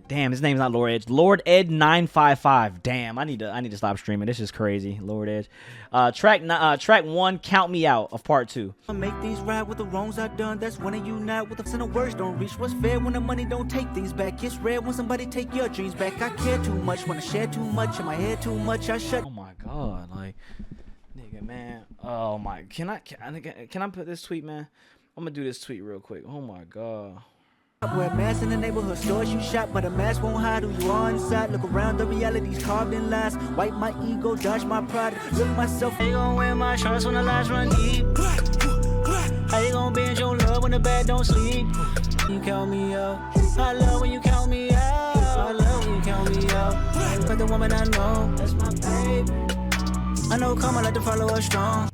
Damn, his name's not Lord Edge. Lord Ed 955. Damn, I need to stop streaming. This is crazy. Lord Edge. Track 1, Count Me Out of part 2. I make these right with the wrongs I've done. That's when I unite with the words don't reach. What's fair when the money don't take things back? It's rare when somebody take your dreams back. I care too much when I share too much. In my head too much. I shut. Oh my god, like, nigga, man. Oh my. Can I put this tweet, man? I'm gonna do this tweet real quick. Oh my god. Wear masks in the neighborhood stores you shop, but a mask won't hide who you are inside. Look around, the reality's carved in lies. Wipe my ego, dodge my pride. Look myself. I gon' wear my shorts when the lights run deep. How you gon' bend your love when the bed don't sleep? You count me out. I love when you count me out. I love when you count me out. But the woman I know, that's my baby. I know come, I like to follow her strong.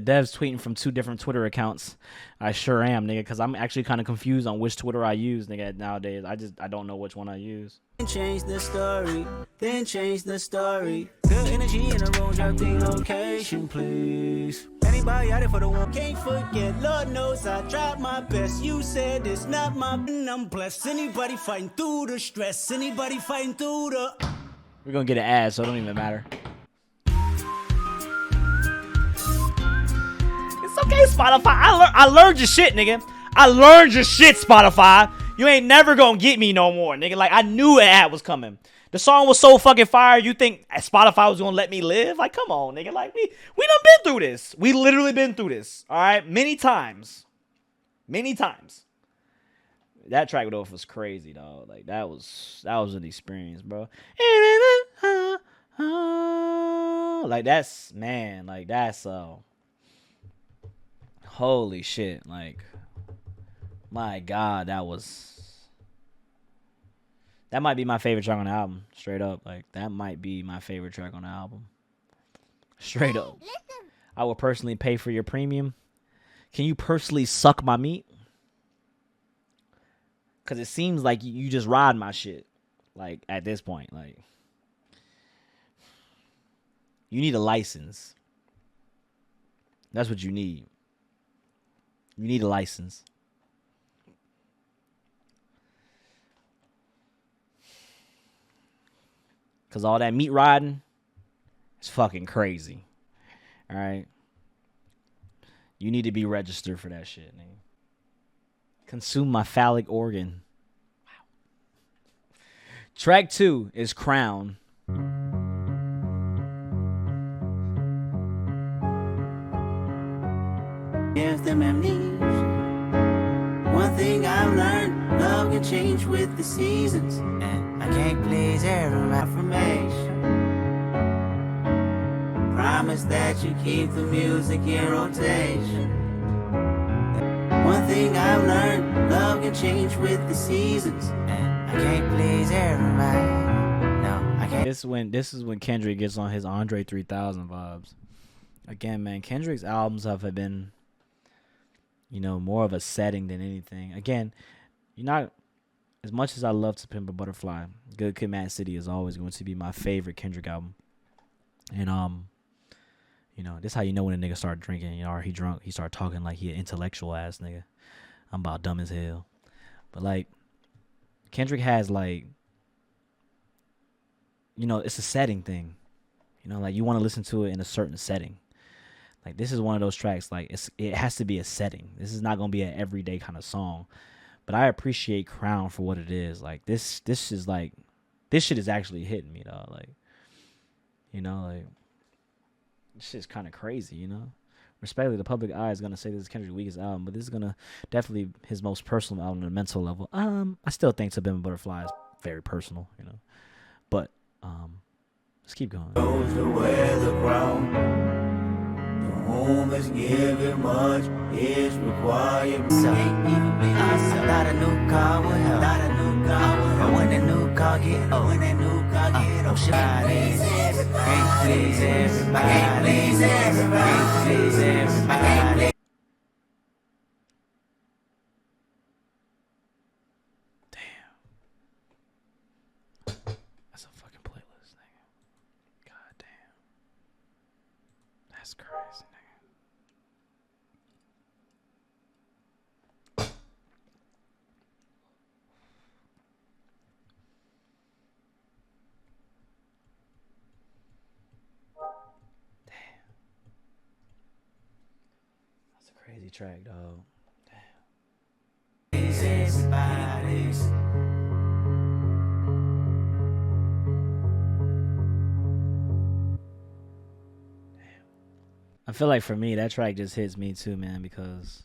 Dev's tweeting from 2 different Twitter accounts. I sure am, nigga, because I'm actually kind of confused on which Twitter I use, nigga, nowadays. I don't know which one I use. Change the story, then change the story. Good energy in the room, drop the location, please. Anybody out there for the one? Can't forget, Lord knows I tried my best. You said it's not my, I'm blessed. Anybody fighting through the stress? Anybody fighting through the... We're gonna get an ad, so it don't even matter. Okay, Spotify. I learned your shit, nigga. I learned your shit, Spotify. You ain't never gonna get me no more, nigga. Like, I knew an ad was coming. The song was so fucking fire. You think Spotify was gonna let me live? Like, come on, nigga. Like, we done been through this. We literally been through this. All right, many times. Many times. That track with Oath was crazy, dog. Like, that was an experience, bro. Like, that's, man. Like, that's holy shit, like, my god, that might be my favorite track on the album, straight up. Like, that might be my favorite track on the album, straight up. I will personally pay for your premium. Can you personally suck my meat? Because it seems like you just ride my shit, like, at this point. Like, you need a license. That's what you need. You need a license. Because all that meat riding is fucking crazy. All right? You need to be registered for that shit, nigga. Consume my phallic organ. Wow. Track 2 is Crown. Give them amnesia. One thing I've learned, love can change with the seasons. And I can't please every affirmation. Promise that you keep the music in rotation. One thing I've learned, love can change with the seasons. And I can't please everybody. No, I can't. This is when Kendrick gets on his Andre 3000 vibes. Again, man, Kendrick's albums have been, you know, more of a setting than anything. Again, you're not, as much as I love To Pimp a Butterfly, Good Kid, Mad City is always going to be my favorite Kendrick album. And you know, this how you know when a nigga start drinking, you know, or he drunk, he start talking like he an intellectual ass nigga. I'm about dumb as hell. But like, Kendrick has, like, you know, it's a setting thing. You know, like, you want to listen to it in a certain setting. Like, this is one of those tracks, like, it has to be a setting. This is not going to be an everyday kind of song. But I appreciate Crown for what it is. Like, this is, like, this shit is actually hitting me, dog. Like, you know, like, this shit's kind of crazy, you know? Respectfully, the public eye is going to say this is Kendrick's weakest album, but this is going to definitely his most personal album on a mental level. I still think To Pimp a Butterfly is very personal, you know? But, let's keep going. Those to wear the crown. Home is giving much is required. So, I thought a new car would help. And when the new car get old, can't please everybody. Can't please everybody. Damn. That's a fucking playlist, nigga. God damn. That's crazy, nigga. Crazy track, dog. Everybody's. I feel like for me, that track just hits me too, man, because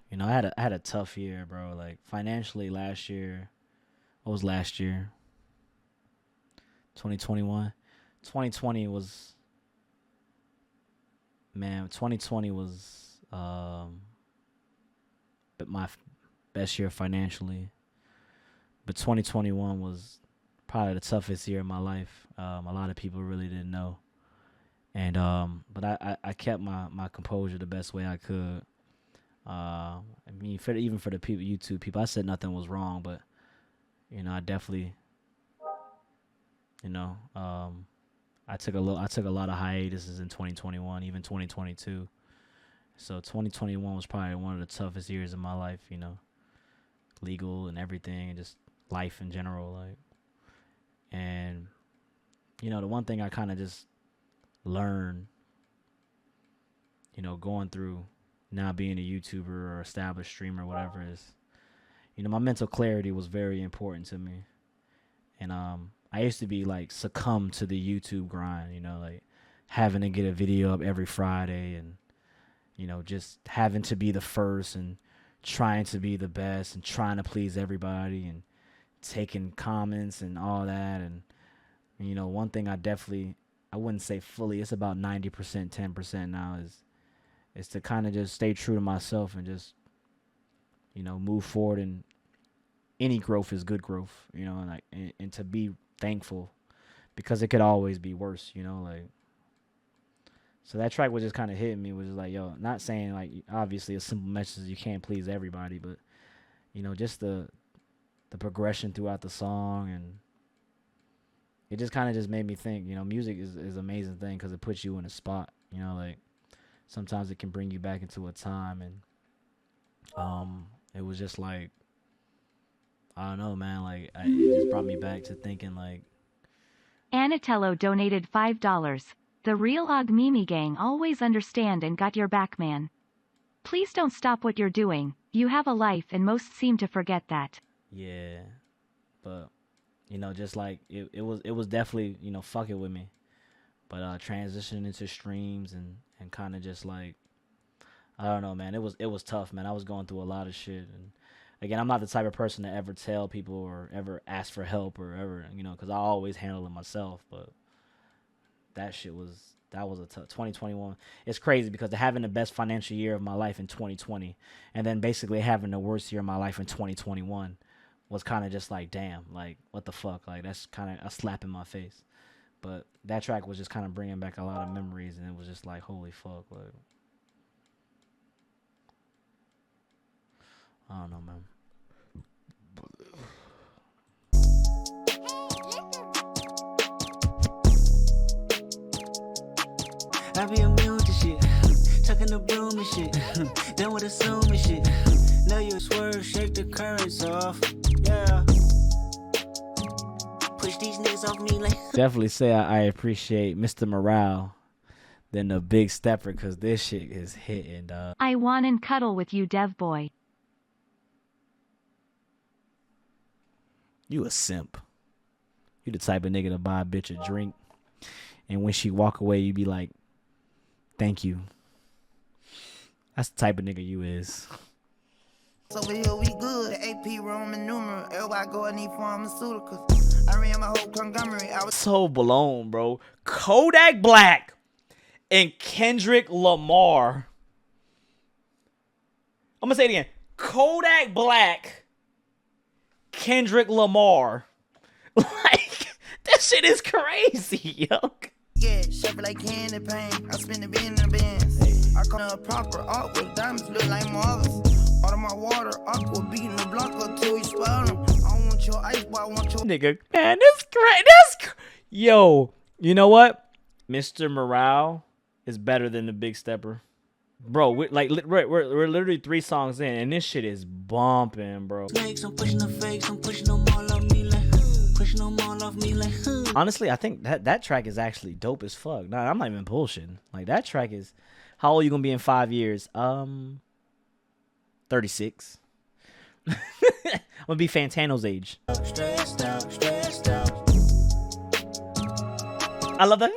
you know I had a tough year, bro. Like financially, last year. What was last year? 2021. 2020 was, man. 2020 was but my best year financially. But 2021 was probably the toughest year of my life. A lot of people really didn't know. And but I kept my composure the best way I could. I mean, even for the people, YouTube people, I said nothing was wrong, but you know, I definitely, you know, I took a lot of hiatuses in 2021, even 2022. So 2021 was probably one of the toughest years of my life. You know, legal and everything, and just life in general, like. And you know, the one thing I kind of just learned, you know, going through now being a YouTuber or established streamer, whatever, is, you know, my mental clarity was very important to me. And I used to be like succumb to the YouTube grind, you know, like having to get a video up every Friday and, you know, just having to be the first and trying to be the best and trying to please everybody and taking comments and all that. And you know, one thing I wouldn't say fully, it's about 90%, 10% now, is to kind of just stay true to myself and just, you know, move forward. And any growth is good growth, you know, and like, and to be thankful, because it could always be worse, you know, like. So that track was just kind of hitting me, was just like, yo, not saying like, obviously a simple message, you can't please everybody, but you know, just the progression throughout the song, and it just kind of just made me think, you know, music is an amazing thing because it puts you in a spot, you know, like sometimes it can bring you back into a time. And it was just like, I don't know, man, like it just brought me back to thinking like. Anatello donated $5. The real Meami gang always understand and got your back, man. Please don't stop what you're doing. You have a life and most seem to forget that. Yeah, but you know, just like it was definitely, you know, fucking with me. But transitioning into streams and kind of just like, I don't know, man, it was tough, man. I was going through a lot of shit, and again, I'm not the type of person to ever tell people or ever ask for help or ever, you know, because I always handle it myself. But that was a tough 2021. It's crazy because having the best financial year of my life in 2020, and then basically having the worst year of my life in 2021. Was kind of just like, damn, like, what the fuck? Like, that's kind of a slap in my face. But that track was just kind of bringing back a lot of memories, and it was just like, holy fuck, like, I don't know, man. I be immune to shit, tucking the broom and shit, then would assume and shit. Know you swerve, shake the currents off. Yeah. Push these niggas off me like. Definitely say I appreciate Mr.Morale than the Big Steppa, because this shit is hitting, dog. I want and cuddle with you, dev boy. You a simp. You the type of nigga to buy a bitch a drink, and when she walk away, you be like, thank you. That's the type of nigga you is. Over here we good. AP Roman numeral. Everybody go and need pharmaceuticals. I ran my whole conglomerate. I was so blown, bro. Kodak Black and Kendrick Lamar. I'm gonna say it again. Kodak Black, Kendrick Lamar. Like, that shit is crazy, yo. yeah, shuffle like candy paint. I spend the bin in the bins. I call it a proper art with diamonds look like marbles. Out of my water, aqua beating the block up till we swell them. I don't want your ice, but I want your nigga. Man, this great. Yo, you know what? Mr.Morale is better than the Big Steppa. Bro, we're literally 3 songs in, and this shit is bumping, bro. I'm pushing the fakes, I'm pushing them all off me like, pushing them all off me like. Honestly, I think that track is actually dope as fuck. Nah, I'm not even bullshitting. Like, that track is, How old you gonna be in 5 years? 36. I'm gonna be Fantano's age. Stressed out, stressed out. I love that.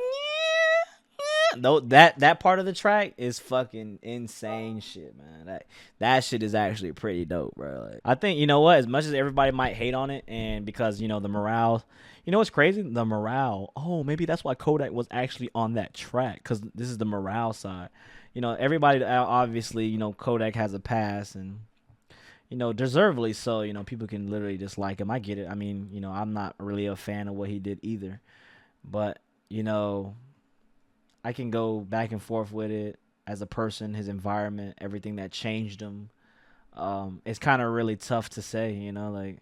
No, that part of the track is fucking insane shit, man. That shit is actually pretty dope, bro. Like, I think, you know what, as much as everybody might hate on it, and because, you know, the morale, you know what's crazy? The morale. Oh, maybe that's why Kodak was actually on that track, because this is the morale side. You know, everybody, obviously, you know, Kodak has a past, and, you know, deservedly so. You know, people can literally dislike him. I get it. I mean, you know, I'm not really a fan of what he did either, but, you know, I can go back and forth with it as a person, his environment, everything that changed him. It's kind of really tough to say, you know, like,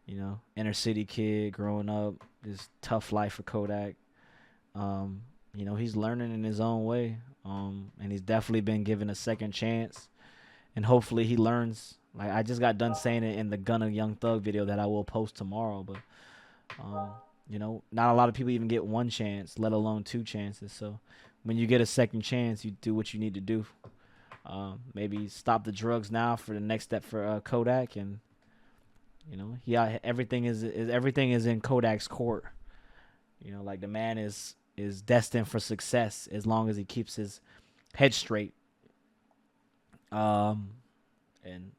you know, inner city kid growing up, this tough life for Kodak. You know, he's learning in his own way, and he's definitely been given a second chance, and hopefully he learns. Like, I just got done saying it in the Gunna Young Thug video that I will post tomorrow, but you know, not a lot of people even get one chance, let alone 2 chances. So when you get a second chance, you do what you need to do. Maybe stop the drugs now for the next step for Kodak, and, you know, everything is in Kodak's court. You know, like, the man is destined for success as long as he keeps his head straight, and,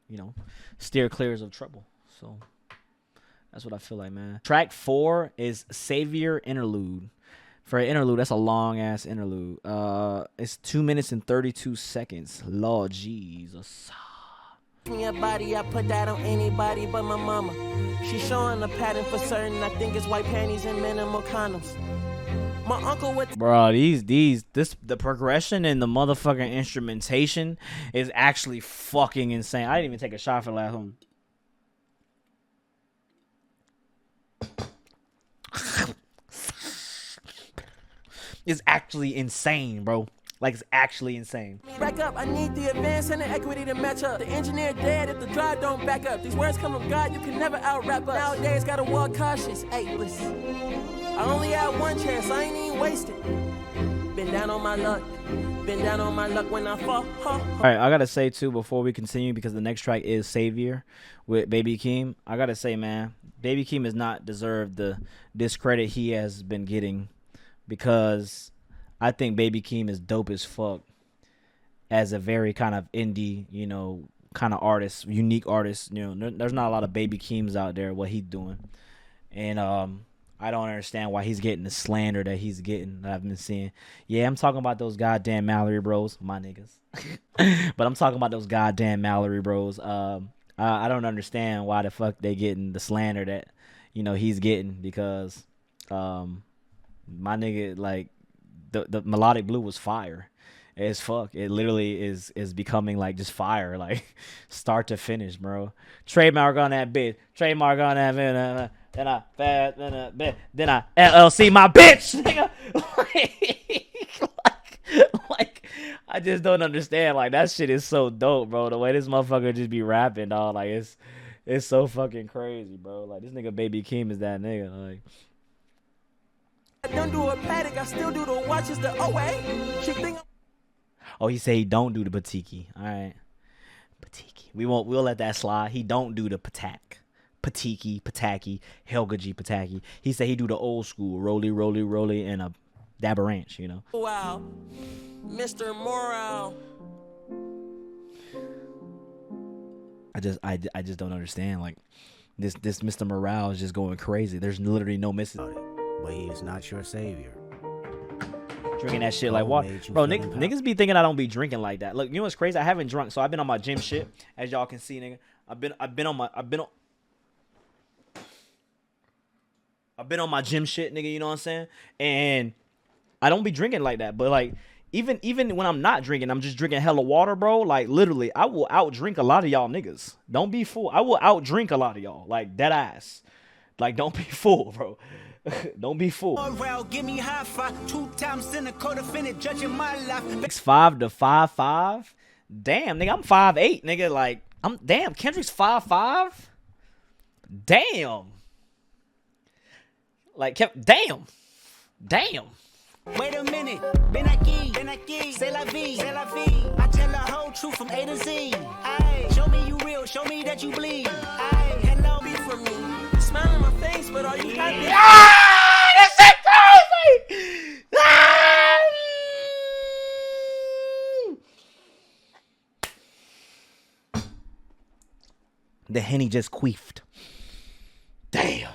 you know, steer clear of trouble. So that's what I feel like, man. Track 4 is Savior Interlude. For an interlude, that's a long-ass interlude. It's 2 minutes and 32 seconds. Lord Jesus. Me a body, I put that on anybody but my mama. She showing a pattern for certain. I think it's white panties and minimal condoms. My uncle with Bro, the progression and the motherfucking instrumentation is actually fucking insane. I didn't even take a shot for the last one. It's actually insane, bro. Like, it's actually insane. Back up, I need the advance and the equity to match up. The engineer dead if the drive don't back up. These words come from God, you can never out-rap us. Nowadays, gotta walk cautious. Hey, listen. I only had one chance, I ain't even wasted. Been down on my luck. Been down on my luck when I fall. All right, I gotta say, too, before we continue, because the next track is Savior with Baby Keem. I gotta say, man, Baby Keem has not deserved the discredit he has been getting, because I think Baby Keem is dope as fuck as a very kind of indie, you know, kind of artist, unique artist. You know, there's not a lot of Baby Keems out there, what he's doing. And I don't understand why he's getting the slander that he's getting, that I've been seeing. Yeah, I'm talking about those goddamn Mallory bros, my niggas. But I'm talking about those goddamn Mallory bros. I don't understand why the fuck they getting the slander that, you know, he's getting, because my nigga, like, the Melodic Blue was fire as fuck. It literally is becoming like just fire, like start to finish, bro. Trademark on that bitch. Trademark on that bitch. Then I LLC my bitch, nigga. like I just don't understand. Like, that shit is so dope, bro. The way this motherfucker just be rapping, dog. Like, it's so fucking crazy, bro. Like, this nigga Baby Keem is that nigga. Like, I don't do a paddock, I still do the watches the OA. She think oh, he say he don't do the Patiki. All right, Patiki. We'll let that slide. He don't do the Patak, Pataki, Helga G Pataki. He say he do the old school roly, and a dab of ranch. You know. wow, Mr.Morale. I just don't understand. Like, this Mr.Morale is just going crazy. There's literally no missing. But he is not your savior. Drinking that shit like water. Bro, niggas be thinking I don't be drinking like that. Look, you know what's crazy? I haven't drunk, so I've been on my gym shit, as y'all can see, nigga. I've been on my gym shit, nigga, you know what I'm saying? And I don't be drinking like that. But, like, even when I'm not drinking, I'm just drinking hella water, bro. Like, literally, I will out drink a lot of y'all niggas. Don't be fool. I will out drink a lot of y'all. Like, dead ass. Like, don't be fool, bro. Don't be fooled. Give me high five, 2 times in the co-defendant judging my life. 6'5" to 5'5". Damn, nigga, I'm 5'8", nigga. Like, damn, Kendrick's 5'5". Damn. Like, damn. Wait a minute, ben aquí, c'est la vie, I tell the whole truth from A to Z. Aye, show me you real, show me that you bleed. Aye, hello, Be for me. You smile on my face, but are you happy? That's so crazy! The Henny just queefed. Damn.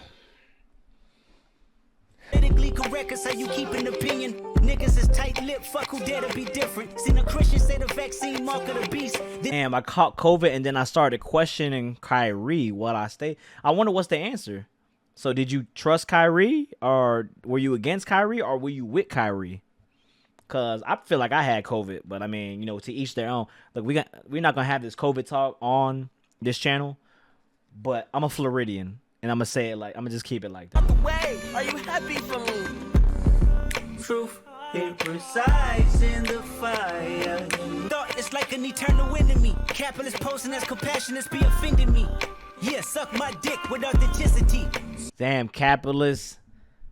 politically correct is how you keep an opinion. Niggas is tight-lipped, fuck who dare to be different. Seen a Christian say the vaccine mark of the beast. Damn, I caught COVID and then I started questioning Kyrie while I stayed. I wonder what's the answer. So did you trust Kyrie, or were you against Kyrie, or were you with Kyrie? Cause I feel like I had COVID, but I mean, you know, to each their own. Look, we're not gonna have this COVID talk on this channel, but I'm a Floridian and I'm gonna say it like I'm gonna just keep it like that. Way, are you happy for me? Truth, it resides in the fire. Thought it's like an eternal enemy. Capitalist posing as compassionate be offending me. Yeah, suck my dick with authenticity. Damn, capitalist.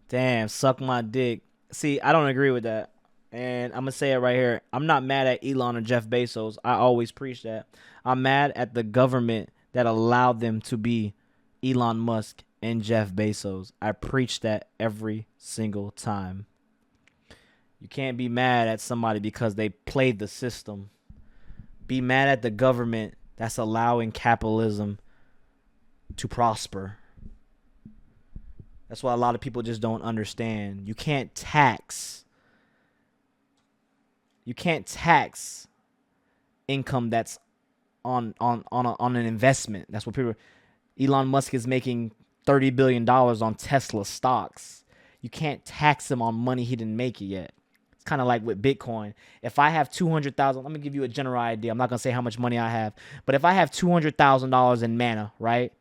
Damn, suck my dick. See, I don't agree with that. And I'm going to say it right here. I'm not mad at Elon or Jeff Bezos. I always preach that. I'm mad at the government that allowed them to be Elon Musk and Jeff Bezos. I preach that every single time. You can't be mad at somebody because they played the system. Be mad at the government that's allowing capitalism to prosper. That's why a lot of people just don't understand. You can't tax income that's on an investment. That's what people. Elon Musk is making $30 billion on Tesla stocks. You can't tax him on money he didn't make it yet. It's kind of like with Bitcoin. If I have 200,000, let me give you a general idea. I'm not gonna say how much money I have, but if I have $200,000 in mana, right?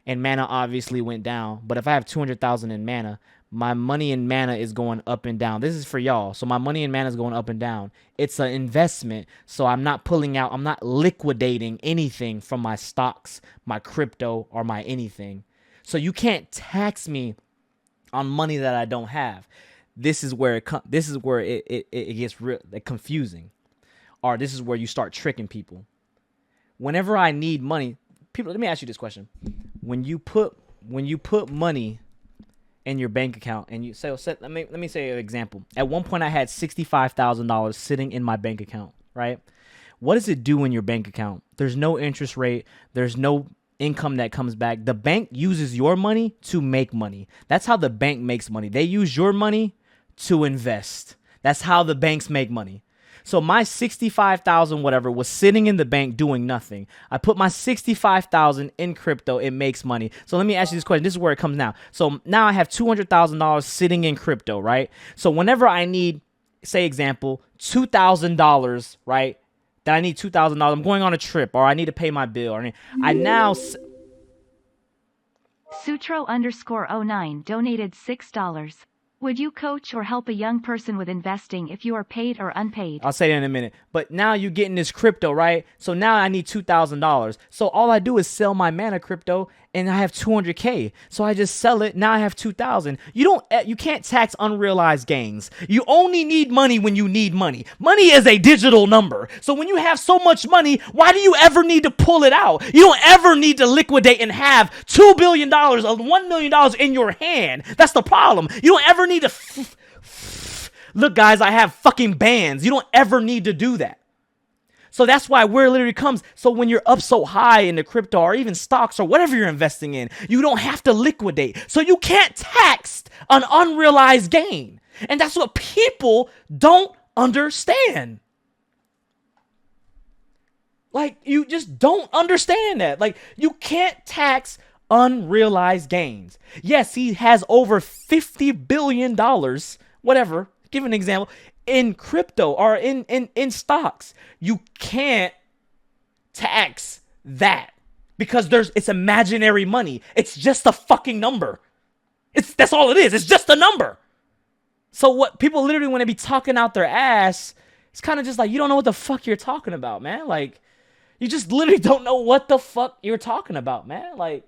And mana obviously went down, but if I have 200,000 in mana, my money in mana is going up and down. This is for y'all. So my money in mana is going up and down. It's an investment. So I'm not pulling out, I'm not liquidating anything from my stocks, my crypto, or my anything. So you can't tax me on money that I don't have. This is where it gets real confusing. Or this is where you start tricking people. Whenever I need money, people, let me ask you this question. When you put money in your bank account and you say, let me say an example. At one point I had $65,000 sitting in my bank account, right? What does it do in your bank account? There's no interest rate. There's no income that comes back. The bank uses your money to make money. That's how the bank makes money. They use your money to invest. That's how the banks make money. So my 65,000 whatever was sitting in the bank doing nothing. I put my 65,000 in crypto. It makes money. So let me ask you this question. This is where it comes now. So now I have $200,000 sitting in crypto, right? So whenever I need, say example, $2,000, right? That I need $2,000. I'm going on a trip, or I need to pay my bill, or I now. Sutro_09 donated $6. Would you coach or help a young person with investing if you are paid or unpaid? I'll say that in a minute. But now you're getting this crypto, right? So now I need $2,000. So all I do is sell my mana crypto and I have 200K. So I just sell it. Now I have 2,000. You can't tax unrealized gains. You only need money when you need money. Money is a digital number. So when you have so much money, why do you ever need to pull it out? You don't ever need to liquidate and have $2 billion or $1 million in your hand. That's the problem. You don't ever need to look, guys, I have fucking bands. You don't ever need to do that. So that's why where it literally comes. So when you're up so high in the crypto or even stocks or whatever you're investing in, you don't have to liquidate. So you can't tax an unrealized gain. And that's what people don't understand. Like, you just don't understand that. Like, you can't tax unrealized gains. Yes, he has over $50 billion, whatever, give an example, in crypto or in stocks. You can't tax that because it's imaginary money. It's just a fucking number. That's all it is. It's just a number. So what people literally, when they be talking out their ass, it's kind of just like, you don't know what the fuck you're talking about, man. Like, you just literally don't know what the fuck you're talking about, man. Like,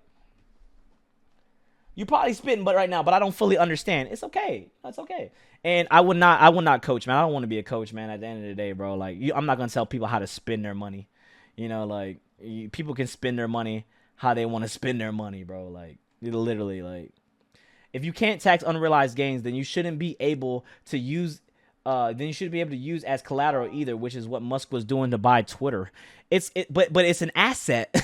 You probably spitting but right now, but I don't fully understand. It's okay. That's okay. And I would not coach, man. I don't want to be a coach, man. At the end of the day, bro, like I'm not gonna tell people how to spend their money. You know, like people can spend their money how they want to spend their money, bro. Like literally, like if you can't tax unrealized gains, then you shouldn't be able to use. Then you should be able to use as collateral either, which is what Musk was doing to buy Twitter. But it's an asset.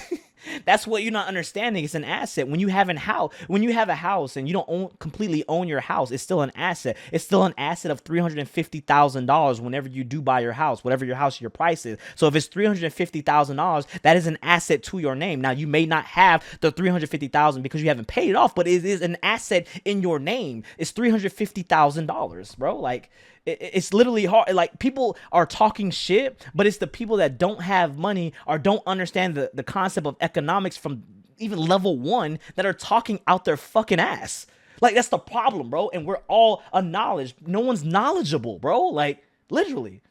That's what you're not understanding. It's an asset. When you have a house and you don't completely own your house, it's still an asset. It's still an asset of $350,000 whenever you do buy your house, whatever your price is. So if it's $350,000, that is an asset to your name. Now you may not have the $350,000 because you haven't paid it off, but it is an asset in your name. It's $350,000, bro. Like it's literally hard. Like people are talking shit, but it's the people that don't have money or don't understand the concept of economics from even level 1 that are talking out their fucking ass. Like that's the problem, bro. And we're all acknowledged. No one's knowledgeable, bro. Like literally.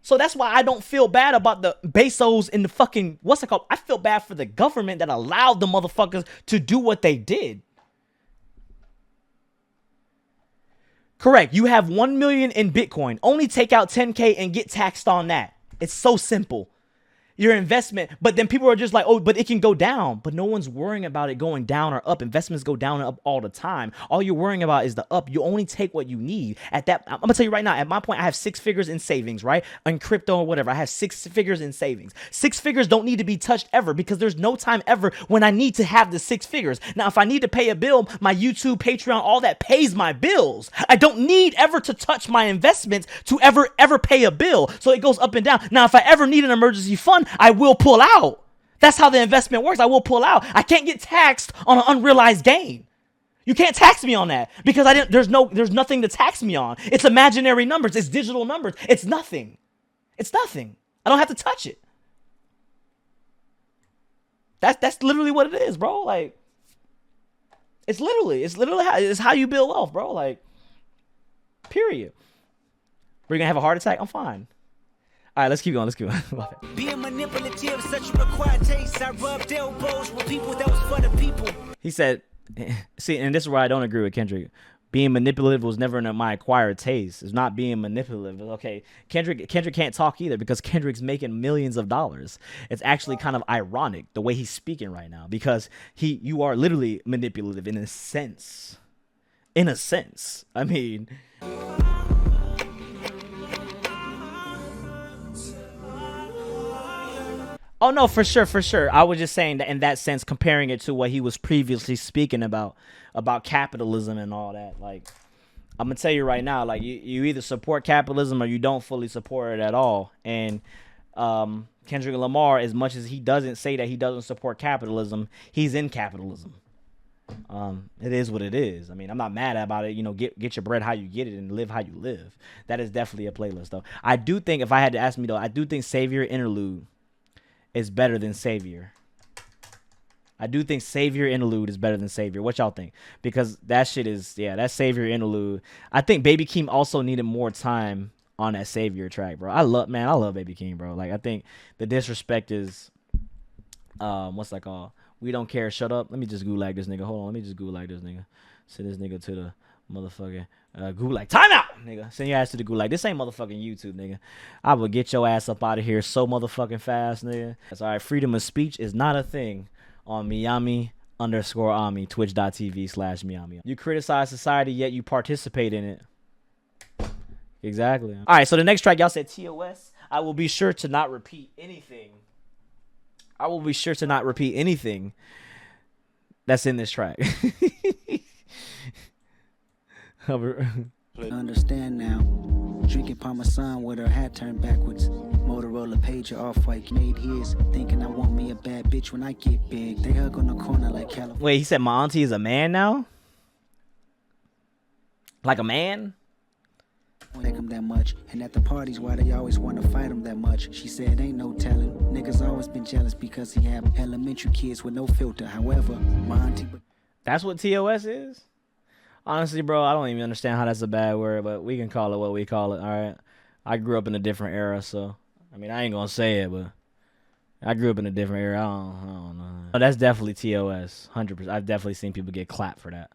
So that's why I don't feel bad about the Bezos and the fucking, what's it called? I feel bad for the government that allowed the motherfuckers to do what they did. Correct. You have 1 million in Bitcoin. Only take out 10K and get taxed on that. It's so simple. Your investment, but then people are just like, oh, but it can go down. But no one's worrying about it going down or up. Investments go down and up all the time. All you're worrying about is the up. You only take what you need. At that, I'm gonna tell you right now, at my point, I have 6 figures in savings, right? In crypto or whatever. I have 6 figures in savings. 6 figures don't need to be touched ever because there's no time ever when I need to have the 6 figures. Now, if I need to pay a bill, my YouTube, Patreon, all that pays my bills. I don't need ever to touch my investments to ever pay a bill. So it goes up and down. Now, if I ever need an emergency fund, I will pull out. That's how the investment works. I will pull out. I can't get taxed on an unrealized gain. You can't tax me on that because there's nothing to tax me on. It's imaginary numbers. It's digital numbers. It's nothing. It's nothing. I don't have to touch it. That's literally what it is, bro. Like it's literally how you build wealth, bro. Like period. We're gonna have a heart attack. I'm fine. All right, let's keep going. Being manipulative, such a required taste. I rubbed elbows with people that was for the people. He said, see, and this is where I don't agree with Kendrick. Being manipulative was never in my acquired taste. It's not being manipulative. Okay, Kendrick can't talk either because Kendrick's making millions of dollars. It's actually kind of ironic the way he's speaking right now because you are literally manipulative in a sense. In a sense. I mean... Oh, no, for sure. I was just saying that in that sense, comparing it to what he was previously speaking about capitalism and all that. Like, I'm going to tell you right now, like, you either support capitalism or you don't fully support it at all. And Kendrick Lamar, as much as he doesn't say that he doesn't support capitalism, he's in capitalism. It is what it is. I mean, I'm not mad about it. You know, get your bread how you get it and live how you live. That is definitely a playlist, though. I do think, if I had to ask me, though, I do think Savior Interlude is better than Savior. I do think Savior Interlude is better than Savior. What y'all think? Because that shit is, that Savior Interlude. I think Baby Keem also needed more time on that Savior track, bro. I love Baby Keem, bro. Like, I think the disrespect is, what's that called? We don't care, shut up. Let me just gulag this nigga. Hold on, let me just gulag this nigga. Send this nigga to the motherfucking gulag. Time out, nigga. Send your ass to the gulag. This ain't motherfucking YouTube, nigga. I will get your ass up out of here so motherfucking fast, nigga. That's all right. Freedom of speech is not a thing on Meami_Ami, twitch.tv/Meami. You criticize society, yet you participate in it. Exactly. All right, so the next track, y'all said TOS. I will be sure to not repeat anything. That's in this track. Understand now. Drinking Parmesan with her hat turned backwards. Motorola pager off-white made his. Thinking I want me a bad bitch when I get big. They hug on the corner like California. Wait, he said my auntie is a man now? Like a man? Like him that much, and at the parties why they always want to fight him that much. She said ain't no telling, niggas always been jealous because he have elementary kids with no filter. However, my auntie... That's what TOS is? Honestly, bro, I don't even understand how that's a bad word, but we can call it what we call it, all right? I grew up in a different era, so, I mean, I ain't gonna say it, but I grew up in a different era. I don't know. But that's definitely TOS, 100%. I've definitely seen people get clapped for that.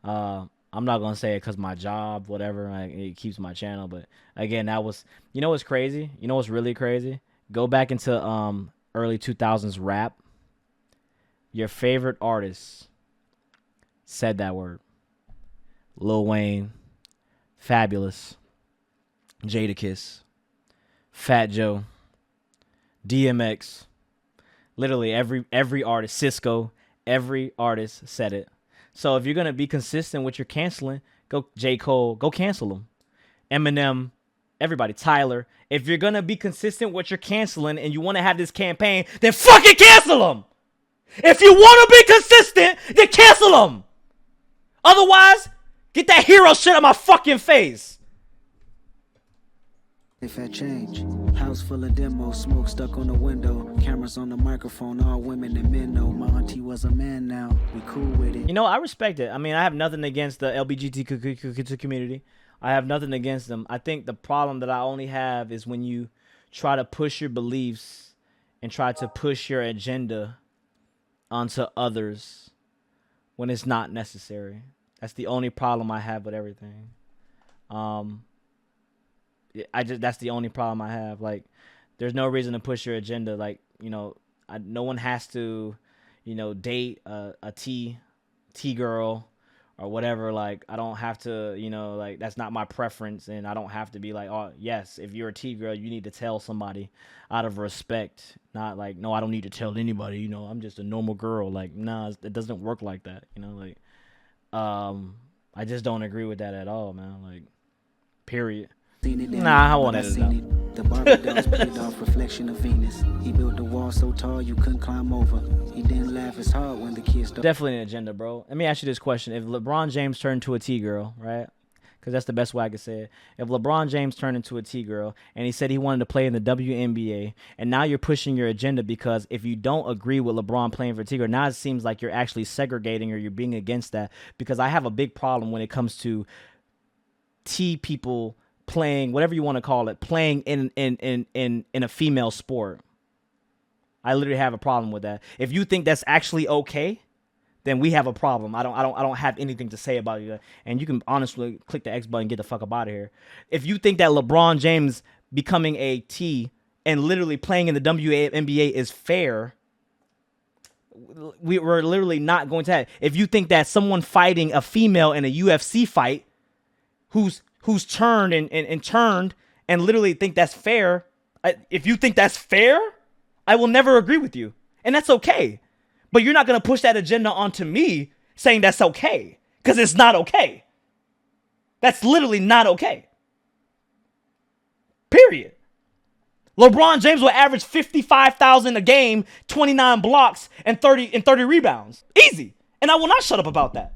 I'm not gonna say it because my job, whatever, like, it keeps my channel. But again, that was, you know what's crazy? You know what's really crazy? Go back into early 2000s rap. Your favorite artist said that word. Lil Wayne, Fabulous, Jadakiss, Fat Joe, DMX. Literally every artist, Cisco, every artist said it. So if you're gonna be consistent with your canceling, go J. Cole, go cancel him. Eminem, everybody, Tyler. If you're gonna be consistent with your canceling and you want to have this campaign, then fucking cancel them. If you want to be consistent, then cancel them. Otherwise, get that hero shit out my fucking face. If I change, house full of demos, smoke stuck on the window, cameras on the microphone, all women and men know my auntie was a man now. We cool with it. You know, I respect it. I mean, I have nothing against the LGBTQ community. I have nothing against them. I think the problem that I only have is when you try to push your beliefs and try to push your agenda onto others when it's not necessary. That's the only problem I have with everything. That's the only problem I have. Like, there's no reason to push your agenda. Like, you know, no one has to, you know, date a T girl or whatever. Like, I don't have to, you know, like, that's not my preference. And I don't have to be like, oh, yes, if you're a T girl, you need to tell somebody out of respect. Not like, no, I don't need to tell anybody, you know, I'm just a normal girl. Like, nah, it doesn't work like that. You know, like, I just don't agree with that at all, man. Like, period. Nah, I want to edit it. The Barbie dolls played off reflection of Venus. He built the wall so tall you couldn't climb over. He didn't laugh as hard when the kids started. Definitely an agenda, bro. Let me ask you this question. If LeBron James turned into a T-girl, right? Because that's the best way I could say it. If LeBron James turned into a T-girl and he said he wanted to play in the WNBA, and now you're pushing your agenda because if you don't agree with LeBron playing for T-girl, now it seems like you're actually segregating or you're being against that. Because I have a big problem when it comes to T people playing, whatever you want to call it, playing in a female sport. I literally have a problem with that. If you think that's actually okay, then we have a problem. I don't have anything to say about it. And you can honestly click the X button and get the fuck up out of here. If you think that LeBron James becoming a T and literally playing in the WNBA is fair, we're literally not going to have. If you think that someone fighting a female in a UFC fight who's turned and turned and literally think that's fair, if you think that's fair, I will never agree with you. And that's okay. But you're not going to push that agenda onto me saying that's okay. Because it's not okay. That's literally not okay. Period. LeBron James will average 55,000 a game, 29 blocks, and 30 rebounds. Easy. And I will not shut up about that.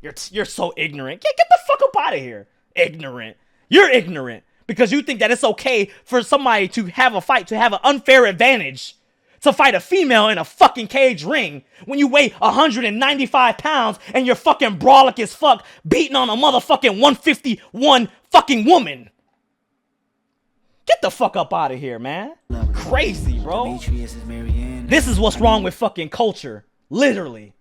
You're so ignorant. Get the fuck up out of here. Ignorant. You're ignorant because you think that it's okay for somebody to have a fight, to have an unfair advantage, to fight a female in a fucking cage ring when you weigh 195 pounds and you're fucking brolic as fuck beating on a motherfucking 151 fucking woman. Get the fuck up out of here, man. Crazy, bro. This is what's wrong with fucking culture. Literally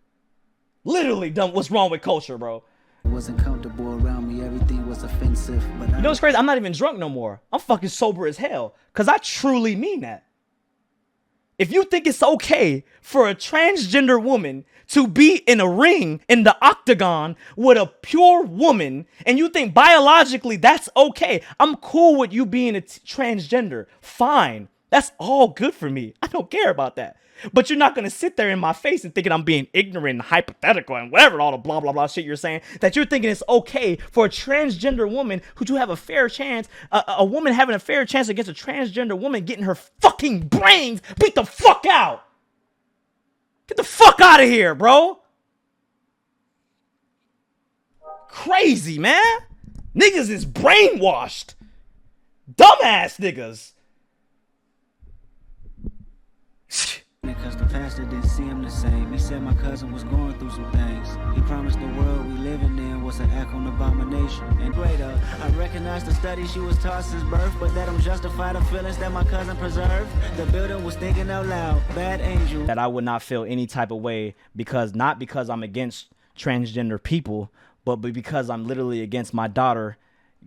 done what's wrong with culture, bro. Wasn't comfortable around me, everything was offensive. But you know what's crazy? I'm not even drunk no more. I'm fucking sober as hell. Cause I truly mean that. If you think it's okay for a transgender woman to be in a ring in the octagon with a pure woman, and you think biologically that's okay, I'm cool with you being a transgender. Fine. That's all good for me. I don't care about that. But you're not going to sit there in my face and thinking I'm being ignorant and hypothetical and whatever, all the blah, blah, blah shit you're saying, that you're thinking it's okay for a transgender woman who do have a fair chance, a woman having a fair chance against a transgender woman getting her fucking brains beat the fuck out. Get the fuck out of here, bro. Crazy, man. Niggas is brainwashed. Dumbass niggas. Because the pastor didn't see him the same. He said my cousin was going through some things. He promised the world we living in was an act on abomination. nation. And greater, I recognize the study she was taught since birth, but that don't justify the feelings that my cousin preserved. The building was thinking out loud, bad angel. That I would not feel any type of way because, not because I'm against transgender people, but because I'm literally against my daughter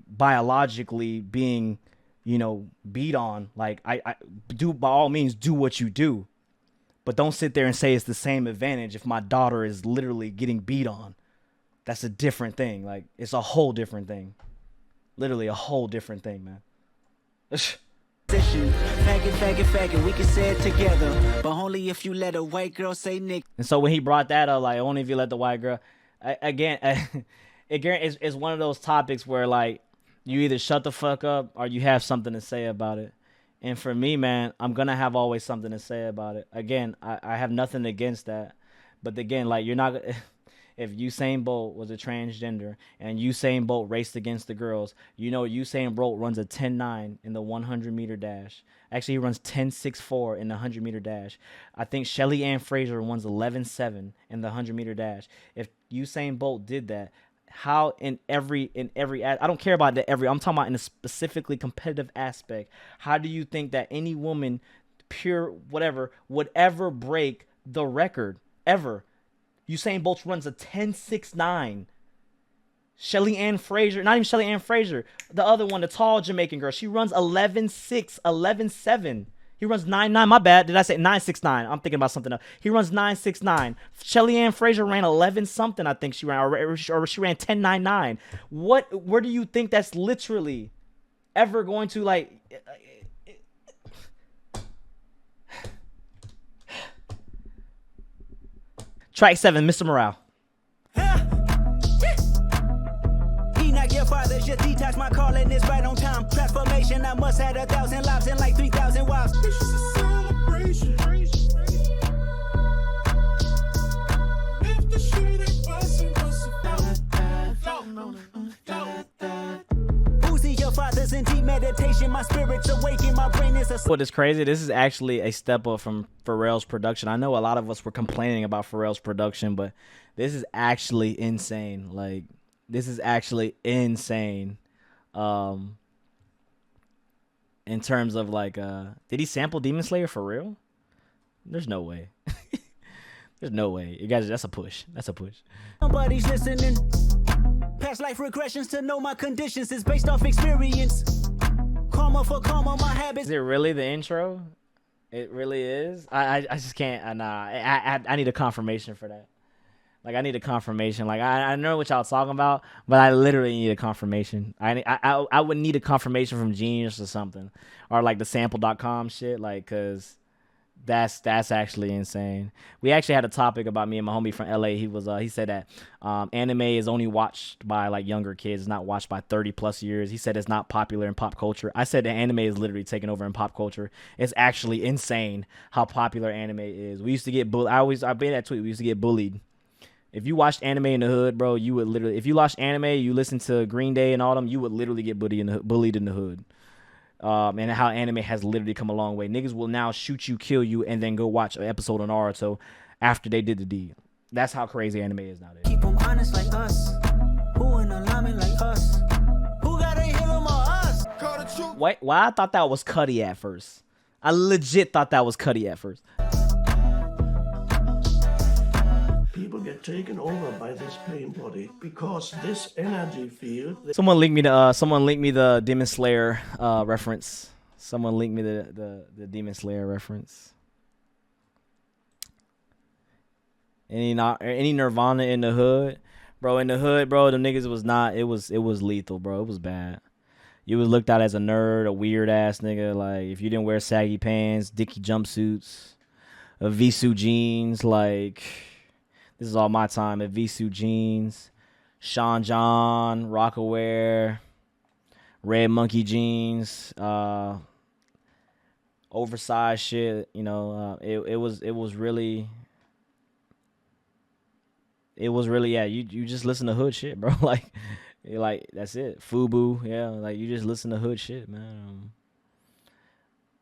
biologically being, you know, beat on. Like, I do, by all means, do what you do, but don't sit there and say it's the same advantage if my daughter is literally getting beat on. That's a different thing. Like, it's a whole different thing. Literally a whole different thing, man. Faggot, we can say it together, but only if you let a white girl say Nick. And so when he brought that up, like, only if you let the white girl, again, it's one of those topics where, like, you either shut the fuck up or you have something to say about it. And for me, man, I'm going to have always something to say about it. Again, I have nothing against that. But again, like, you're not, if Usain Bolt was a transgender and Usain Bolt raced against the girls, you know, Usain Bolt runs a 10.9 in the 100-meter dash. Actually, he runs 10.64 in the 100-meter dash. I think Shelly Ann Fraser runs 11.7 in the 100-meter dash. If Usain Bolt did that, how in every I don't care about the I'm talking about in a specifically competitive aspect, how do you think that any woman, pure whatever, would ever break the record ever? Usain Bolt runs a 10.69. Shelly Ann Fraser, not even Shelly Ann Fraser, the other one, the tall Jamaican girl, she runs 11.6, 11.7. He runs 9.9. My bad. Did I say 9.69? I'm thinking about something else. He runs 9.69. Shelly Ann Fraser ran 11 something. I think she ran, or she ran 10.99. Where do you think that's literally ever going to, like? Track 7, Mr.Morale. Your father should detox. My calling is right on time. Transformation, I must have 1,000 lives and like 3,000 wives. This is a celebration. If the shit ain't busting, Uzi, your father's in deep meditation. My spirit's awakened. My brain is a. What is crazy? This is actually a step up from Pharrell's production. I know a lot of us were complaining about Pharrell's production, but this is actually insane. Like, this is actually insane. In terms of, like, did he sample Demon Slayer for real? There's no way. There's no way. You guys, that's a push. That's a push. Nobody's listening. Past life regressions to know my conditions is based off experience. Karma for karma, my habits. Is it really the intro? It really is? I just can't. I need a confirmation for that. Like, I need a confirmation. Like, I know what y'all talking about, but I literally need a confirmation. I would need a confirmation from Genius or something, or like the sample.com shit, like, cause that's actually insane. We actually had a topic about me and my homie from LA. He said that anime is only watched by, like, younger kids, not watched by 30+ years. He said it's not popular in pop culture. I said that anime is literally taking over in pop culture. It's actually insane how popular anime is. We used to get bullied. I made that tweet. We used to get bullied. If you watched anime in the hood, bro, you would literally, if you watched anime, you listened to Green Day and all them, you would literally get bullied in the hood. And how anime has literally come a long way. Niggas will now shoot you, kill you, and then go watch an episode of Naruto after they did the deed. That's how crazy anime is nowadays. Keep them honest like us. Who in alignment like us? Who gotta heal them or us? Wait, why I thought that was Cuddy at first. I legit thought that was Cuddy at first. People get taken over by this pain body because this energy field. Someone link me the Demon Slayer reference. Someone link me the Demon Slayer reference. Any Nirvana in the hood, bro? In the hood, bro, the niggas was not. It was lethal, bro. It was bad. You was looked at as a nerd, a weird ass nigga. Like, if you didn't wear saggy pants, dicky jumpsuits, Visu jeans, like. This is all my time at Visu jeans, Sean John, Rockaware, Red Monkey jeans, oversized shit. You know, it was really yeah. You just listen to hood shit, bro. Like that's it. Fubu, yeah. Like, you just listen to hood shit, man.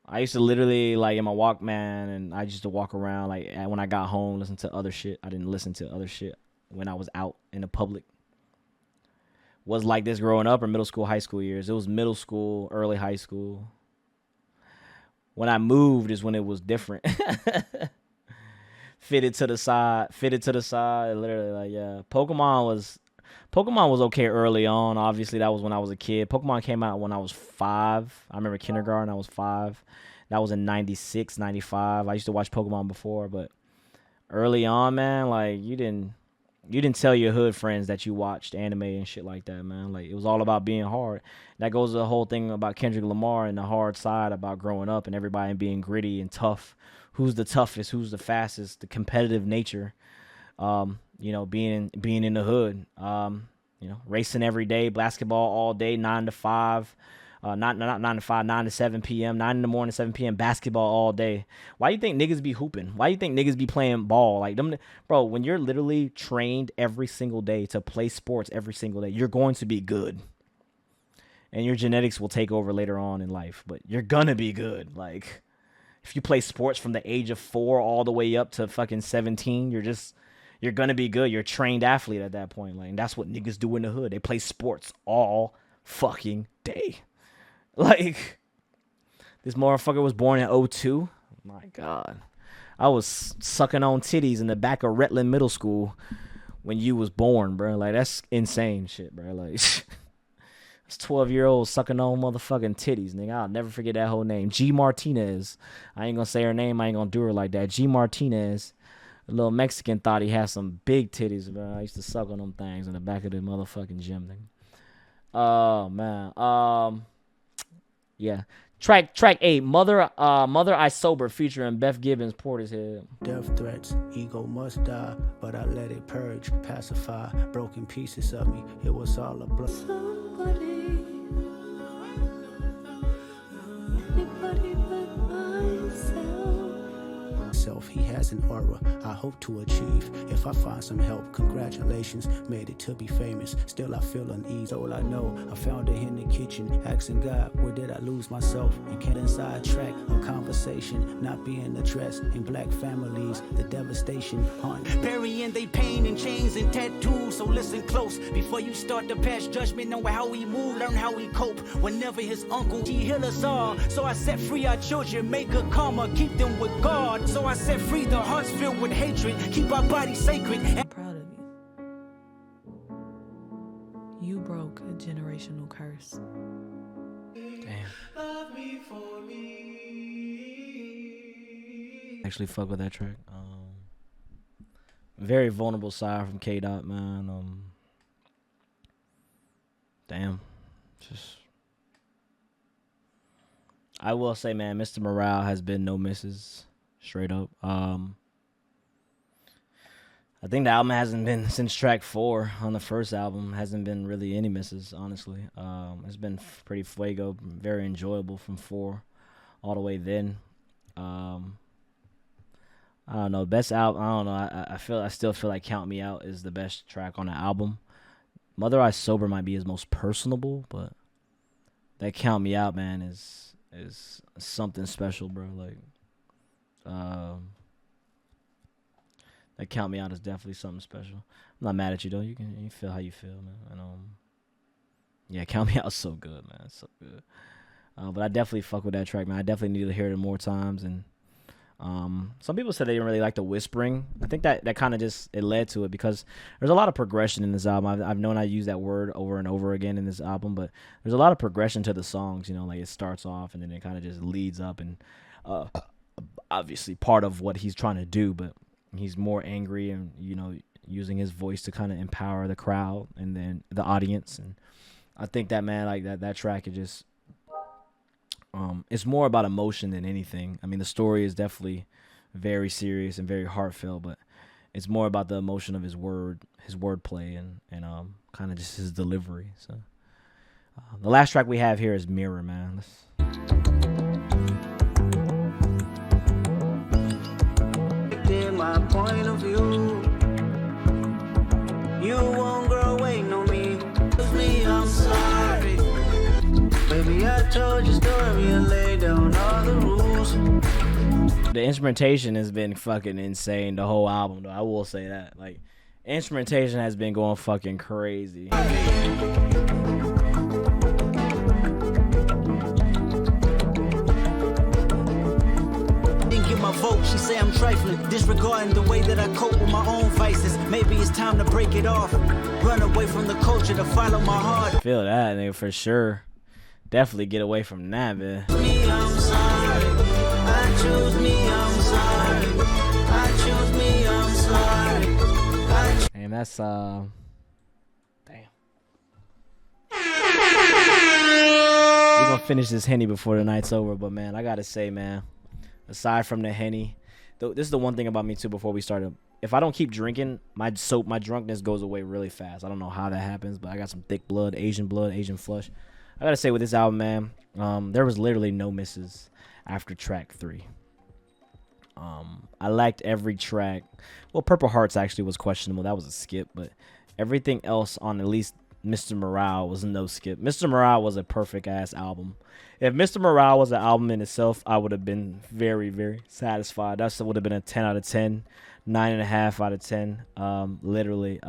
I used to literally, like, in my Walkman, and I used to walk around, like, when I got home, listen to other shit. I didn't listen to other shit when I was out in the public. was like this growing up, or middle school, high school years? It was middle school, early high school. When I moved is when it was different. Fitted to the side, literally, like, yeah. Pokemon was okay early on. Obviously, that was when I was a kid. Pokemon came out when I was 5. I remember kindergarten, I was 5. That was in 96, 95. I used to watch Pokemon before, but early on, man, like, you didn't tell your hood friends that you watched anime and shit like that, man. Like, it was all about being hard. That goes to the whole thing about Kendrick Lamar and the hard side about growing up and everybody being gritty and tough. Who's the toughest? Who's the fastest? The competitive nature. You know, being in the hood. You know, racing every day, basketball all day, 9 to 5. Not 9 to 5, 9 to 7 p.m., 9 in the morning, 7 p.m., basketball all day. Why you think niggas be hooping? Why you think niggas be playing ball? Like, them, bro, when you're literally trained every single day to play sports every single day, you're going to be good. And your genetics will take over later on in life, but you're gonna be good. Like, if you play sports from the age of 4 all the way up to fucking 17, you're gonna be good. You're a trained athlete at that point. Like, and that's what niggas do in the hood. They play sports all fucking day. Like, this motherfucker was born in 02. My God. I was sucking on titties in the back of Retland Middle School when you was born, bro. Like, that's insane shit, bro. Like, it's 12-year-old sucking on motherfucking titties, nigga. I'll never forget that whole name. G. Martinez. I ain't gonna say her name. I ain't gonna do her like that. G. Martinez. The little Mexican thought he had some big titties, bro. I used to suck on them things in the back of the motherfucking gym, nigga. Oh, man. Yeah. Track 8, Mother I Sober featuring Beth Gibbons, Portishead. Death threats, ego must die, but I let it purge, pacify, broken pieces of me. It was all a blood. He has an aura I hope to achieve. If I find some help, congratulations, made it to be famous. Still I feel unease. All I know, I found it in the kitchen, asking God, where did I lose myself? And can't inside track a conversation not being addressed in black families. The devastation on burying they pain in chains and tattoos. So listen close before you start to pass judgment on how we move, learn how we cope. Whenever his uncle he heal us all. So I set free our children, make good karma, keep them with God. So I set free the hearts filled with hatred, keep our bodies sacred. I'm proud of you. You broke a generational curse. Damn. Actually fuck with that track. Very vulnerable side from K.Dot, man. Damn. Just, I will say, man, Mr.Morale has been no misses. Straight up. I think the album hasn't been, since track 4 on the first album, hasn't been really any misses, honestly. It's been pretty fuego, very enjoyable from 4 all the way then. I don't know, best album, I don't know, I still feel like Count Me Out is the best track on the album. Mother I Sober might be his most personable, but that Count Me Out, man, is something special, bro. Like, that Count Me Out is definitely something special. I'm not mad at you though. You feel how you feel, man. And yeah, Count Me Out is so good, man. It's so good. But I definitely fuck with that track, man. I definitely need to hear it more times. And some people said they didn't really like the whispering. I think that kind of just it led to it because there's a lot of progression in this album. I've known I use that word over and over again in this album, but there's a lot of progression to the songs. You know, like it starts off and then it kind of just leads up and obviously part of what he's trying to do, but he's more angry and, you know, using his voice to kind of empower the crowd and then the audience. And I think that, man, like that track is just it's more about emotion than anything. I mean, the story is definitely very serious and very heartfelt, but it's more about the emotion of his wordplay and kind of just his delivery. So the last track we have here is Mirror, man. My point of view, you won't grow away, no me. I'm sorry, baby. I told your story and laid down all the rules. The instrumentation has been fucking insane the whole album, though. I will say that. Like, Instrumentation has been going fucking crazy. My vote, she say I'm trifling, disregarding the way that I cope with my own vices. Maybe it's time to break it off, run away from the culture to follow my heart. Feel that, nigga, for sure. Definitely get away from that, man. Me, I'm sorry. I choose me, I'm sorry. I choose me, I'm sorry. And that's damn. We're gonna finish this Henny before the night's over, but man, I gotta say, man, aside from the Henny, this is the one thing about me too. Before we started, if I don't keep drinking, my drunkenness goes away really fast. I don't know how that happens, but I got some thick blood, Asian flush. I gotta say, with this album, man, there was literally no misses after track 3. I liked every track. Well, Purple Hearts actually was questionable. That was a skip, but everything else on at least Mr.Morale was no skip. Mr.Morale was a perfect ass album. If Mr.Morale was an album in itself, I would have been very, very satisfied. That would have been a 10 out of 10, 9.5 out of 10. Literally.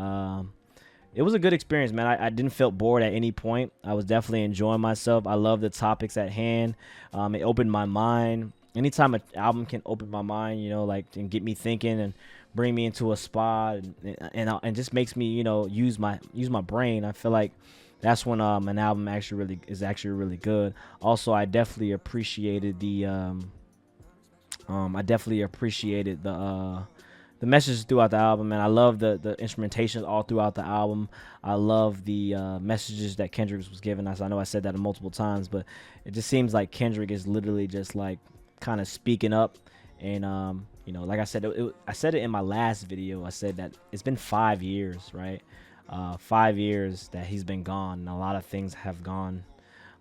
It was a good experience, man. I didn't feel bored at any point. I was definitely enjoying myself. I love the topics at hand. It opened my mind. Anytime an album can open my mind, you know, like, and get me thinking and bring me into a spot and just makes me, you know, use my brain. I feel like that's when an album actually really good. Also, I definitely appreciated the messages throughout the album, and I love the instrumentations all throughout the album. I love the messages that Kendrick was giving us. I know I said that multiple times, but it just seems like Kendrick is literally just like kind of speaking up. And you know, like I said, I said it in my last video. I said that it's been 5 years, right? 5 years that he's been gone, and a lot of things have gone.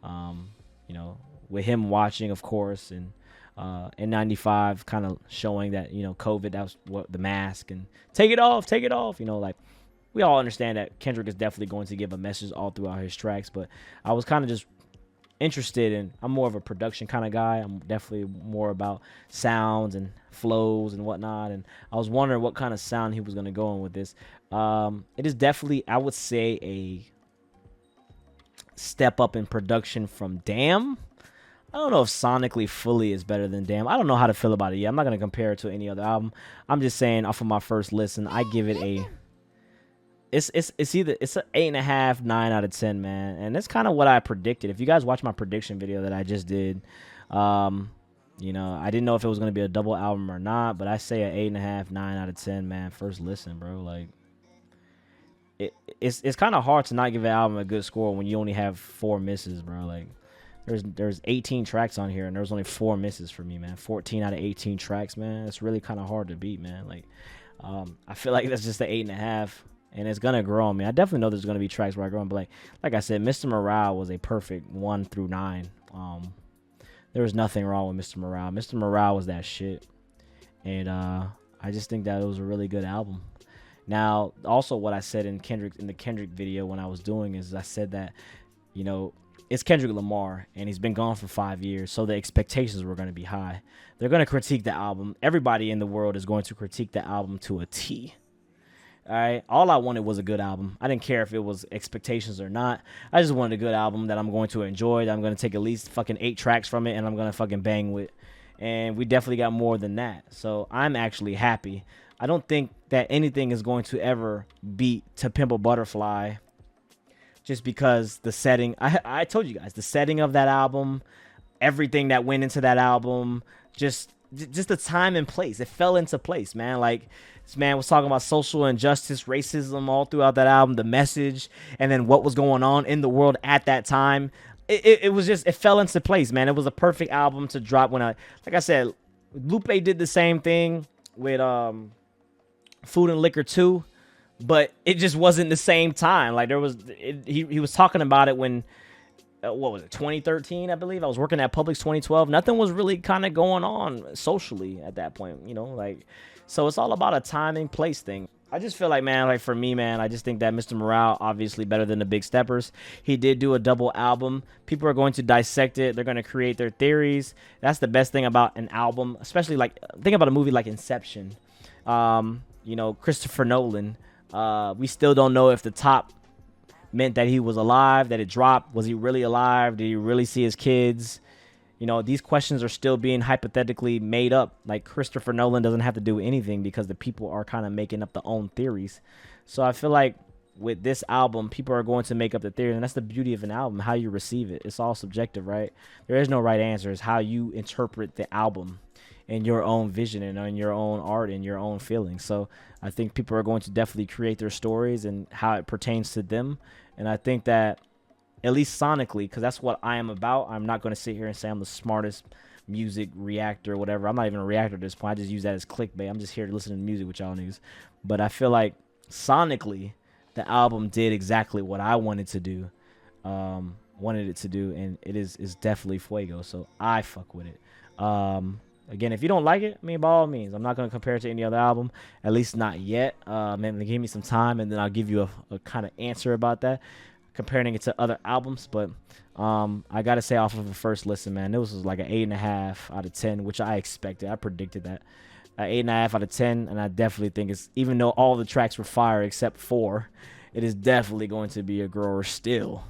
You know, with him watching, of course, and N95 kind of showing that, you know, COVID, that was what the mask and take it off, you know, like, we all understand that Kendrick is definitely going to give a message all throughout his tracks, but I was kind of just interested in, I'm more of a production kind of guy. I'm definitely more about sounds and flows and whatnot, and I was wondering what kind of sound he was going to go in with this. It is definitely, I would say, a step up in production from Damn. I don't know if sonically fully is better than Damn. I don't know how to feel about it yet. I'm not going to compare it to any other album. I'm just saying, off of my first listen, I give it a, it's an 8.5, 9 out of 10, man. And that's kind of what I predicted. If you guys watch my prediction video that I just did, you know, I didn't know if it was going to be a double album or not, but I say an 8.5, 9 out of 10, man. First listen, bro. Like, it's kind of hard to not give an album a good score when you only have 4 misses, bro. Like, there's 18 tracks on here, and there's only 4 misses for me, man. 14 out of 18 tracks, man. It's really kind of hard to beat, man. Like, I feel like that's just an 8.5, and it's gonna grow on me. I definitely know there's gonna be tracks where I grow on, but like I said, Mr.Morale was a perfect 1 through 9. There was nothing wrong with Mr.Morale. Mr.Morale was that shit, and I just think that it was a really good album. Now, also what I said in the Kendrick video when I was doing is I said that, you know, it's Kendrick Lamar, and he's been gone for 5 years, so the expectations were going to be high. They're going to critique the album. Everybody in the world is going to critique the album to a T. All right? All I wanted was a good album. I didn't care if it was expectations or not. I just wanted a good album that I'm going to enjoy, that I'm going to take at least fucking 8 tracks from it, and I'm going to fucking bang with. And we definitely got more than that. So I'm actually happy. I don't think that anything is going to ever beat To Pimp a Butterfly, just because the setting, I told you guys, the setting of that album, everything that went into that album, just the time and place, it fell into place, man. Like, this man was talking about social injustice, racism all throughout that album, the message, and then what was going on in the world at that time. It was just, it fell into place, man. It was a perfect album to drop when like I said, Lupe did the same thing with Food and Liquor 2. But it just wasn't the same time. Like, there was, he was talking about it when, what was it, 2013, I believe. I was working at Publix 2012. Nothing was really kind of going on socially at that point, you know, like, so it's all about a timing, place thing. I just feel like, man, like, for me, man, I just think that Mr.Morale, obviously better than the Big Steppers. He did do a double album. People are going to dissect it. They're going to create their theories. That's the best thing about an album, especially, like, think about a movie like Inception. You know, Christopher Nolan. We still don't know if the top meant that he was alive, that it dropped. Was he really alive? Did he really see his kids? You know, these questions are still being hypothetically made up. Like, Christopher Nolan doesn't have to do anything because the people are kind of making up their own theories. So I feel like with this album, people are going to make up the theory, and that's the beauty of an album, how you receive it. It's all subjective, right? There is no right answer. It's how you interpret the album and your own vision and on your own art and your own feelings. So I think people are going to definitely create their stories and how it pertains to them. And I think that, at least sonically, because that's what I am about. I'm not going to sit here and say I'm the smartest music reactor or whatever. I'm not even a reactor at this point. I just use that as clickbait. I'm just here to listen to music with y'all niggas. But I feel like sonically, the album did exactly what I wanted to do, and it is definitely fuego. So I fuck with it. Again, if you don't like it, I mean, by all means, I'm not going to compare it to any other album, at least not yet. Man, give me some time, and then I'll give you a kind of answer about that, comparing it to other albums. But I got to say, off of the first listen, man, this was like an 8.5 out of 10, which I expected. I predicted that. 8.5 out of 10, and I definitely think it's, even though all the tracks were fire except 4, it is definitely going to be a grower still.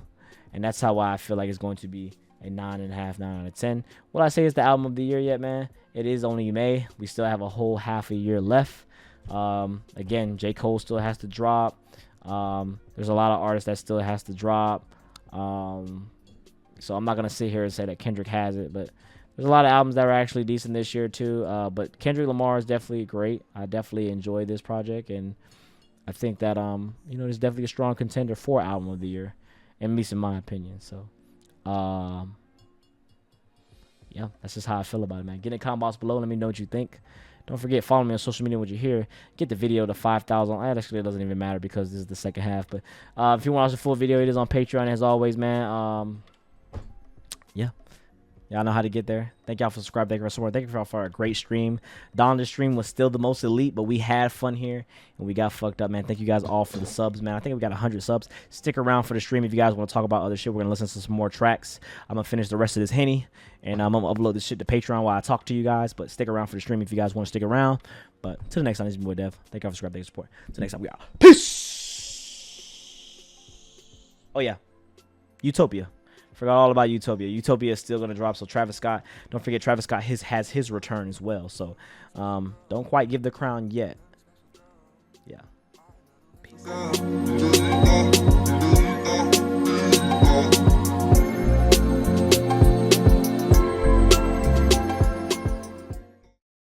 And that's how I feel like it's going to be a 9.5, 9 out of 10. Will I say it's the album of the year yet, man? It is only May. We still have a whole half a year left. Again, J. Cole still has to drop. There's a lot of artists that still has to drop. So I'm not going to sit here and say that Kendrick has it, but there's a lot of albums that are actually decent this year too. But Kendrick Lamar is definitely great. I definitely enjoyed this project, and I think that there's definitely a strong contender for album of the year, at least in my opinion. So yeah, that's just how I feel about it, man. Get in the comment box below. Let me know what you think. Don't forget, follow me on social media when you're here. Get the video to 5,000. Actually, it doesn't even matter because this is the second half. But if you want to watch the full video, it is on Patreon as always, man. Yeah. Y'all know how to get there. Thank y'all for subscribing. Thank you for support. Thank you for a great stream. Don's stream was still the most elite, but we had fun here, and we got fucked up, man. Thank you guys all for the subs, man. I think we got 100 subs. Stick around for the stream if you guys want to talk about other shit. We're going to listen to some more tracks. I'm going to finish the rest of this Henny, and I'm going to upload this shit to Patreon while I talk to you guys, but stick around for the stream if you guys want to stick around. But until the next time, this is your boy Dev. Thank y'all for subscribing. Thank you for support. Until next time, we out. Peace! Oh, yeah. Utopia. Forgot all about Utopia. Utopia is still going to drop, so Travis Scott, don't forget Travis Scott has his return as well. So don't quite give the crown yet. Yeah. Peace.